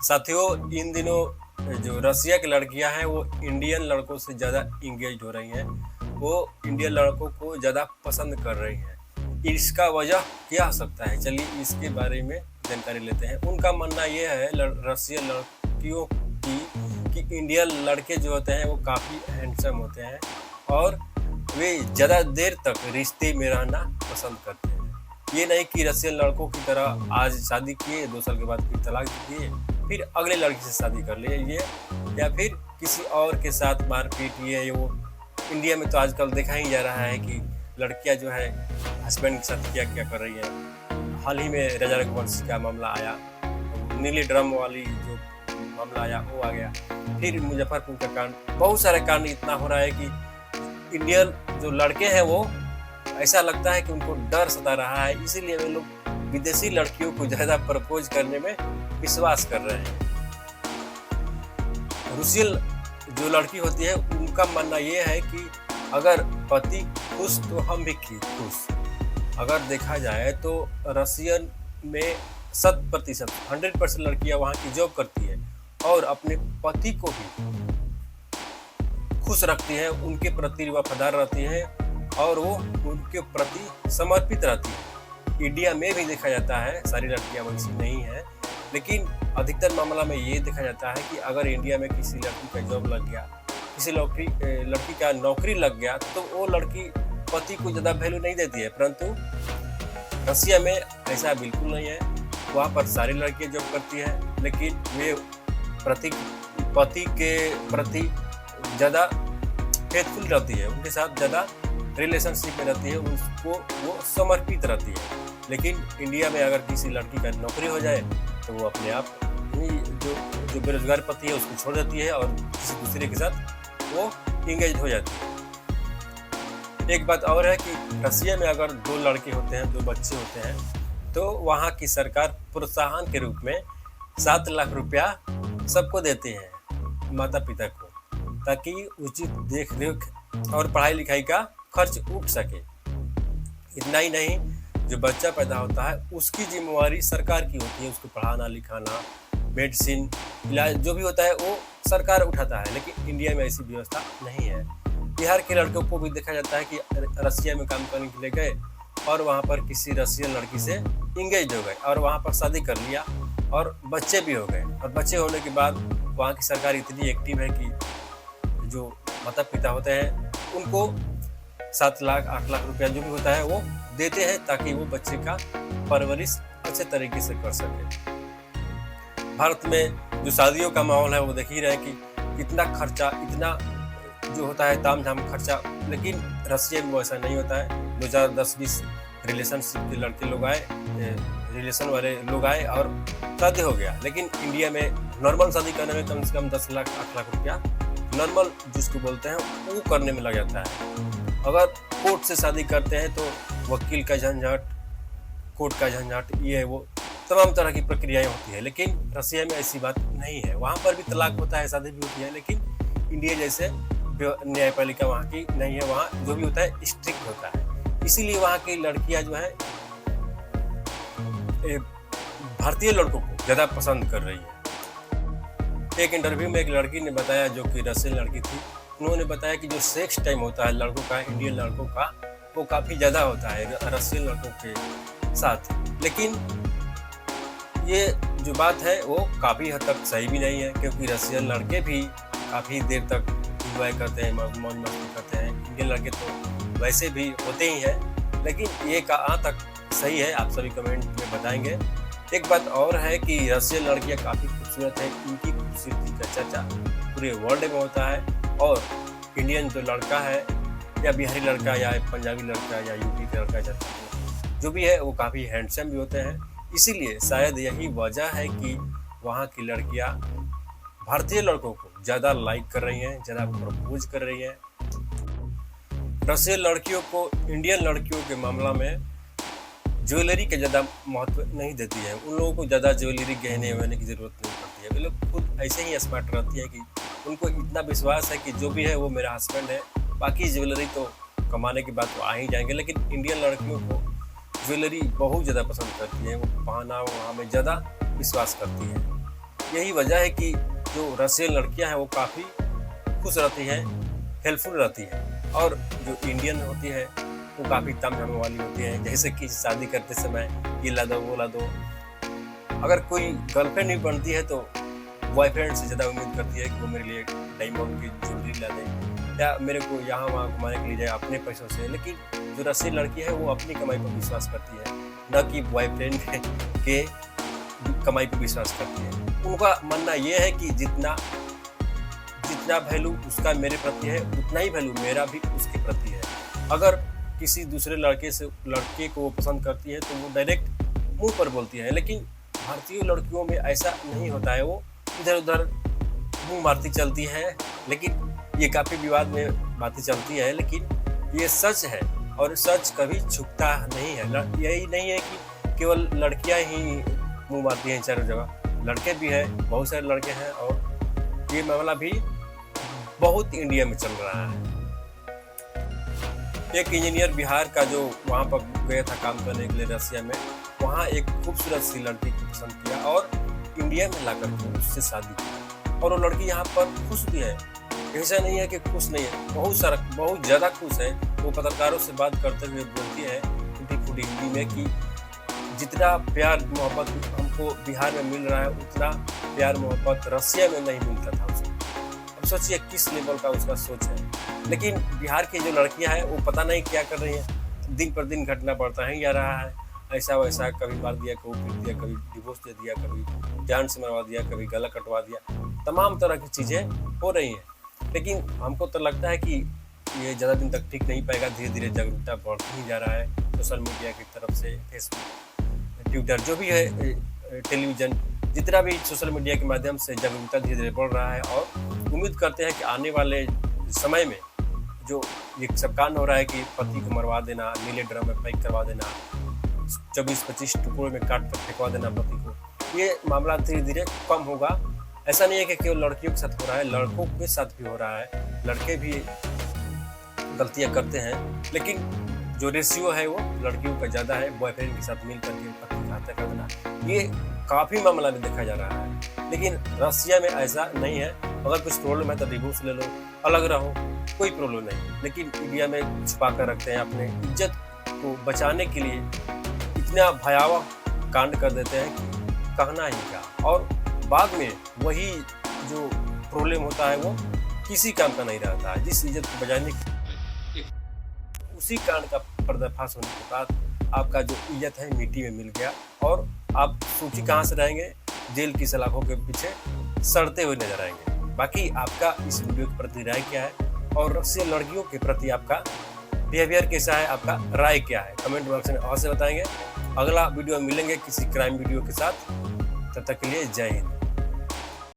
साथियों, इन दिनों जो रसिया की लड़कियां हैं वो इंडियन लड़कों से ज़्यादा इंगेज हो रही हैं। वो इंडियन लड़कों को ज़्यादा पसंद कर रही हैं। इसका वजह क्या हो सकता है? चलिए इसके बारे में जानकारी लेते हैं। उनका मानना ये है रसियन लड़कियों की कि इंडियन लड़के जो होते हैं वो काफ़ी हैंडसम होते हैं और वे ज़्यादा देर तक रिश्ते में रहना पसंद करते हैं। ये नहीं कि रसियन लड़कों की तरह आज शादी किए, 2 साल के बाद फिर तलाक दिए, फिर अगले लड़की से शादी कर लिए, ये या फिर किसी और के साथ मारपीट। ये वो इंडिया में तो आजकल देखा ही जा रहा है कि लड़कियां जो है हस्बैंड के साथ क्या क्या कर रही है। हाल ही में राजा रघुवंश का मामला आया, नीले ड्रम वाली जो मामला आया वो आ गया, फिर मुजफ्फरपुर का कांड, बहुत सारे कांड इतना हो रहा है कि इंडियन जो लड़के हैं वो ऐसा लगता है कि उनको डर सता रहा है। इसीलिए वे लोग विदेशी लड़कियों को ज़्यादा प्रपोज करने में विश्वास कर रहे हैं। रूसियल जो लड़की होती है उनका मानना ये है कि अगर पति खुश तो हम भी खुश। अगर देखा जाए तो रसियन में 100% 100% लड़कियां वहाँ की जॉब करती है और अपने पति को भी खुश रखती है, उनके प्रति वफादार रहती है और वो उनके प्रति समर्पित रहती है। इंडिया में भी देखा जाता है, सारी लड़कियां वैसी नहीं है, लेकिन अधिकतर मामला में ये देखा जाता है कि अगर इंडिया में किसी लड़की का जॉब लग गया, किसी लड़की का नौकरी लग गया, तो वो लड़की पति को ज़्यादा वैल्यू नहीं देती है। परंतु रसिया में ऐसा बिल्कुल नहीं है। वहाँ पर सारी लड़कियां जॉब करती है, लेकिन वे पति के प्रति ज़्यादा फेथफुल रहती है, उनके साथ ज़्यादा रिलेशनशिप में रहती है, उसको वो समर्पित रहती है। लेकिन इंडिया में अगर किसी लड़की का नौकरी हो जाए तो वो अपने आप जो बेरोजगार पति है उसको छोड़ देती है और किसी दूसरे के साथ वो इंगेज हो जाती है। एक बात और है कि रसिया में अगर 2 लड़के होते हैं, 2 बच्चे होते हैं, तो वहाँ की सरकार प्रोत्साहन के रूप में 7 लाख रुपया सबको देते हैं, माता पिता को, ताकि उचित देख रेख और पढ़ाई लिखाई का खर्च उठ सके। इतना ही नहीं, जो बच्चा पैदा होता है उसकी जिम्मेवारी सरकार की होती है, उसको पढ़ाना लिखाना, मेडिसिन, इलाज जो भी होता है वो सरकार उठाता है। लेकिन इंडिया में ऐसी व्यवस्था नहीं है। बिहार के लड़कों को भी देखा जाता है कि रसिया में काम करने के लिए गए और वहाँ पर किसी रसियन लड़की से इंगेज हो गए और वहाँ पर शादी कर लिया और बच्चे भी हो गए। और बच्चे होने के बाद वहाँ की सरकार इतनी एक्टिव है कि जो माता पिता होते हैं उनको 7 लाख 8 लाख रुपया जो भी होता है वो देते हैं, ताकि वो बच्चे का परवरिश अच्छे तरीके से कर सके। भारत में जो शादियों का माहौल है वो देख ही रहे कि कितना खर्चा, इतना जो होता है तामझाम खर्चा, लेकिन रसिया में वैसा नहीं होता है। 2010-20 रिलेशनशिप के लड़के लोग आए, रिलेशन वाले लोग आए और शादी हो गया। लेकिन इंडिया में नॉर्मल शादी करने में कम से कम 10 लाख 8 लाख रुपया नॉर्मल जिसको बोलते हैं वो करने में लग जाता है। अगर कोर्ट से शादी करते हैं तो वकील का झंझट, कोर्ट का झंझट, ये वो तमाम तरह की प्रक्रियाएं होती है। लेकिन रसिया में ऐसी बात नहीं है। वहाँ पर भी तलाक होता है, शादी भी होती है, लेकिन इंडिया जैसे न्यायपालिका वहाँ की नहीं है। वहाँ जो भी होता है स्ट्रिक्ट होता है। इसीलिए वहाँ की लड़कियाँ जो है भारतीय लड़कों को ज़्यादा पसंद कर रही है। एक इंटरव्यू में एक लड़की ने बताया, जो कि रसियन लड़की थी, उन्होंने बताया कि जो सेक्स टाइम होता है लड़कों का, इंडियन लड़कों का, वो काफ़ी ज़्यादा होता है रसियन लड़कों के साथ। लेकिन ये जो बात है वो काफ़ी हद तक सही भी नहीं है, क्योंकि रसियन लड़के भी काफ़ी देर तक इंजॉय करते हैं, मौज मस्ती करते हैं। इंडियन लड़के तो वैसे भी होते ही हैं, लेकिन ये कहाँ तक सही है आप सभी कमेंट में बताएंगे। एक बात और है कि रसियन लड़कियाँ काफ़ी खूबसूरत है, इनकी खूबसूरती का चर्चा पूरे वर्ल्ड में होता है। और इंडियन जो लड़का है, या बिहारी लड़का या पंजाबी लड़का या यूपी का लड़का, जो भी है वो काफ़ी हैंडसम भी होते हैं। इसीलिए शायद यही वजह है कि वहाँ की लड़कियाँ भारतीय लड़कों को ज़्यादा लाइक कर रही हैं, ज़्यादा प्रपोज कर रही हैं। रसियन लड़कियों को इंडियन लड़कियों के मामला में ज्वेलरी का ज़्यादा महत्व नहीं देती है। उन लोगों को ज़्यादा ज्वेलरी गहने वहने की ज़रूरत नहीं पड़ती है। वे लोग खुद ऐसे ही स्मार्ट रहती है कि उनको इतना विश्वास है कि जो भी है वो मेरा हस्बैंड है, बाकी ज्वेलरी तो कमाने के बाद तो आ ही जाएंगे। लेकिन इंडियन लड़कियों को ज्वेलरी बहुत ज़्यादा पसंद करती है, वो पहना वहाँ में ज़्यादा विश्वास करती है। यही वजह है कि जो रशियन लड़कियां हैं वो काफ़ी खुश रहती हैं, हेल्पफुल रहती हैं, और जो इंडियन होती है वो काफ़ी तामझाम वाली होती है। जैसे कि शादी करते समय ये ला दो वो ला दो। अगर कोई गर्लफ्रेंड भी बनती है तो बॉयफ्रेंड से ज़्यादा उम्मीद करती है कि वो मेरे लिए डायमंड की ज्वेलरी ला दे या मेरे को यहाँ वहाँ घुमाने के लिए जाए अपने पैसों से। लेकिन जो रशियन लड़की है वो अपनी कमाई पर विश्वास करती है, न कि बॉयफ्रेंड के कमाई पर विश्वास करती है। उनका मानना ये है कि जितना वैल्यू उसका मेरे प्रति है उतना ही वैल्यू मेरा भी उसके प्रति है। अगर किसी दूसरे लड़के को वो पसंद करती है तो वो डायरेक्ट मुंह पर बोलती है, लेकिन भारतीय लड़कियों में ऐसा नहीं होता है। वो इधर उधर मुंह मारती चलती है, लेकिन ये काफ़ी विवाद में बातें चलती है, लेकिन ये सच है और सच कभी छुपता नहीं है। यही नहीं है कि केवल लड़कियां ही मुंह मारती हैं चारों जगह, लड़के भी हैं, बहुत सारे लड़के हैं, और ये मामला भी बहुत इंडिया में चल रहा है। एक इंजीनियर बिहार का जो वहाँ पर गया था काम करने के लिए रसिया में, वहाँ एक खूबसूरत सी लड़की को पसंद किया और इंडिया में लाकर के उससे शादी की, और वो लड़की यहाँ पर खुश भी है। ऐसा नहीं है कि खुश नहीं है, बहुत ज़्यादा खुश है। वो पत्रकारों से बात करते हुए बोलती है टूटी फूटी हिंदी में कि जितना प्यार मोहब्बत हमको बिहार में मिल रहा है उतना प्यार मोहब्बत रसिया में नहीं मिलता था उसको। अब सोचिए किस लेवल का उसका सोच है। लेकिन बिहार की जो लड़कियां हैं वो पता नहीं क्या कर रही हैं, दिन पर दिन घटना बढ़ता ही जा रहा है। ऐसा वैसा, कभी मार दिया, कभी पीट दिया, कभी डिवोर्स दे दिया, कभी जान से मरवा दिया, कभी गला कटवा दिया, तमाम तरह की चीज़ें हो रही हैं। लेकिन हमको तो लगता है कि ये ज़्यादा दिन तक ठीक नहीं पाएगा। धीरे धीरे जागरूकता बढ़ती ही जा रहा है सोशल मीडिया की तरफ से, फेसबुक, ट्विटर, जो भी है, टेलीविज़न, जितना भी सोशल मीडिया के माध्यम से जागरूकता धीरे धीरे बढ़ रहा है। और उम्मीद करते हैं कि आने वाले समय में जो ये सब कांड हो रहा है कि पति को मरवा देना, नीले ड्रम में पैक करवा देना, 24-25 टुकड़ों में काट कर फेंकवा देना पति को, ये मामला धीरे धीरे कम होगा। ऐसा नहीं है कि केवल लड़कियों के साथ हो रहा है, लड़कों के साथ भी हो रहा है। लड़के भी गलतियां करते हैं, लेकिन जो रेशियो है वो लड़कियों का ज़्यादा है। बॉयफ्रेंड के साथ मिल करके पति का हत्या कर देना, ये काफ़ी मामला में देखा जा रहा है। लेकिन रसिया में ऐसा नहीं है। अगर कुछ प्रॉब्लम है तो डिवोर्स ले लो, अलग रहो, कोई प्रॉब्लम नहीं। लेकिन इंडिया में छुपा कर रखते हैं, अपने इज्जत को बचाने के लिए इतना भयावह कांड कर देते हैं कि कहना ही क्या। और बाद में वही जो प्रॉब्लम होता है वो किसी काम का नहीं रहता है। जिस इज्जत को बचाने उसी कांड का पर्दाफाश होने के बाद आपका जो इज्जत है मिट्टी में मिल गया और आप सूखी कहाँ से रहेंगे, जेल की सलाखों के पीछे सड़ते हुए नजर आएंगे। बाकी आपका इस वीडियो के प्रति राय क्या है और रसियन लड़कियों के प्रति आपका बिहेवियर कैसा है, आपका राय क्या है, कमेंट बॉक्स में अवश्य बताएंगे। अगला वीडियो मिलेंगे किसी क्राइम वीडियो के साथ। तब तक के लिए जय हिंद।